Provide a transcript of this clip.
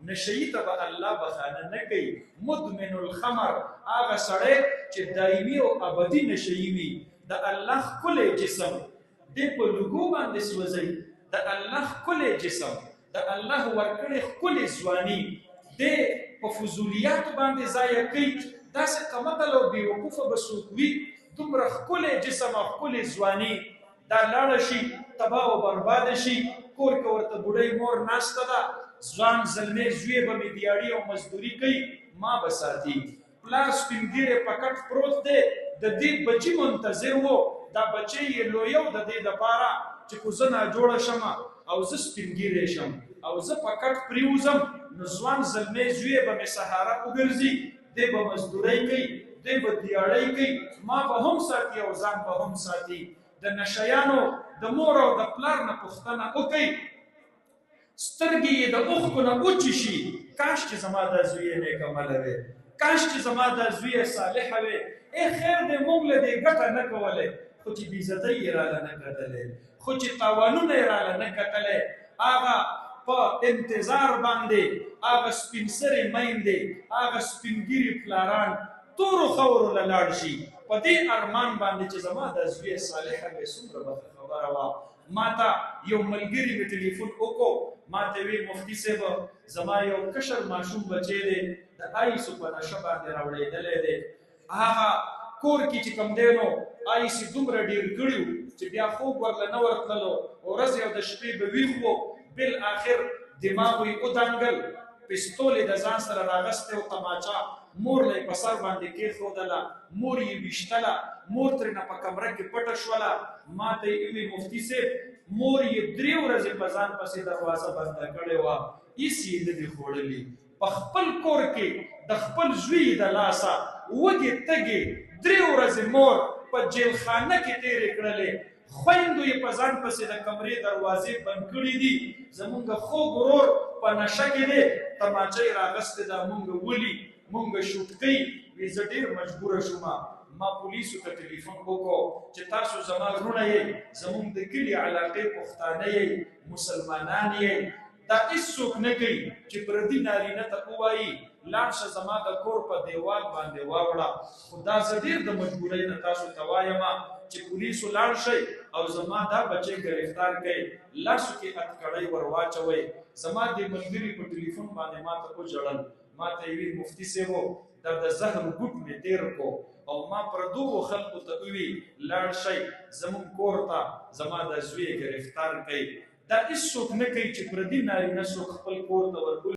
نشئی ته به الله بخانه نه کوي. مدمن الخمر هغه سړی چې دایمي او ابدي نشئی وي. د الله ښکلی جسم دی په لوګو باندې سوځوي، د الله ښکلی جسم، د الله ورکړې ښکلې ځواني دی په فضولیاتو باندې ضایع کوي. داسې کمقل او بېوقوفه به څوک وي دومره ښکلی جسم او ښکلې ځواني دا لاړه شي، تباه او برباده شي. کور کې ورته بوډۍ مور ناسته ده، ځوان زلمی زوی به مې دیاړي او مزدوري کوي، ما به ساتي. پلار سپین ږیری په کټ پروت دی، د دې بچي منتظر و، دا بچی یې لویو د دې دپاره چې خو زه ناجوړه شم او زه سپین ږیری شم او زه په کټ پریوځم، نو ځوان زلمی زوی به مې سهاره وګرځي، دی به مزدورۍ کوي، دی به دیاړۍ کوي، ما به هم ساتي او ځان به هم ساتي. د نشیانو د مور او د پلار نه پوښتنه وکړئ، سترګې یې د اوښکو نه اوچې شي، کاش چې زما دا زوی یې نیک عمله وی، کاش چې زما دا زوی یې صالحه وی. ای خیر دی موږ له دې ګټه نه کولی، خو چې بېعزتۍ یې راله نه کتلی، خو چې تاوانونه یې راله نه کتلی. هغه په انتظار باندې هغه سپین سرې میندې، هغه سپین ږیري پلاران تورو خاورو له لاړ شي په دې ارمان باندې چې زما د زوی صالحه وی. څومره به خبره وه. ما ته یو ملګري مې ټلیفون وکړو، ما ته وی مفتي صاحب زما یو کشر ماشوم بچی دی د آیسو په نشه باندې راوړېدلی دی، هغه کور کې چې کوم دی نو آیس یې دومره ډېر کړي وو چې بیا خوب ورله نه ورتللو، ورځې او د شپې به ویښ وو. بالاخر دماغ یې ودانګل، پستول یې د ځان سره راغستی او تماچا مور له یې په سر باندې کېښودله، مور یې ویشتله، مور ترېنه په کمره کې پټه شوله. ما ته یې وویل مفتي صاحب مور یې 3 ورځې په ځان پسې دروازه بنده کړې وه، هېڅ یې نه دي خوړلي. په خپل کور کې د خپل زوی د لاسه وږې تږې 3 ورځې مور په جیلخانه کې تېرې کړلې، خویندو یې په ځان پسې د کمرې دروازې بند کړي دي. زمونږ خوږ ورور په نشه کې دی، تماچه یې راغستې ده، مونږ ولي مونږ شوټ کوي. وی زه ډېر مجبوره شوم، ما پولیسو ته ټلیفون وکړو چې تاسو زما وروڼه یې، زمونږ د کلي علاقې پښتانه یې، مسلمانان یې، دا هېڅوک نه کوي چې پردي نارینه ته ووایي لاړ شه زما د کور په دیوال باندې واوړه. خو دا زه ډېر د مجبورۍ نه تاسو ته وایم چې پولیسو لاړ شئ او زما دا بچی ګرفتار کړئ، لاسو کې هتکړۍ ور واچوئ. زما د ملګري په ټلیفون باندې ما ته وژړل، ما ته یې ویل مفتي صاحبو دا د زهر بوټ مې تېر کړو او ما پردو خلکو ته ووي لاړ شئ زموږ کور ته زما د زوی ګرفتار کړئ. دا هېڅوک نه کوي چې پردي نارینه څوک خپل کور ته وربولي.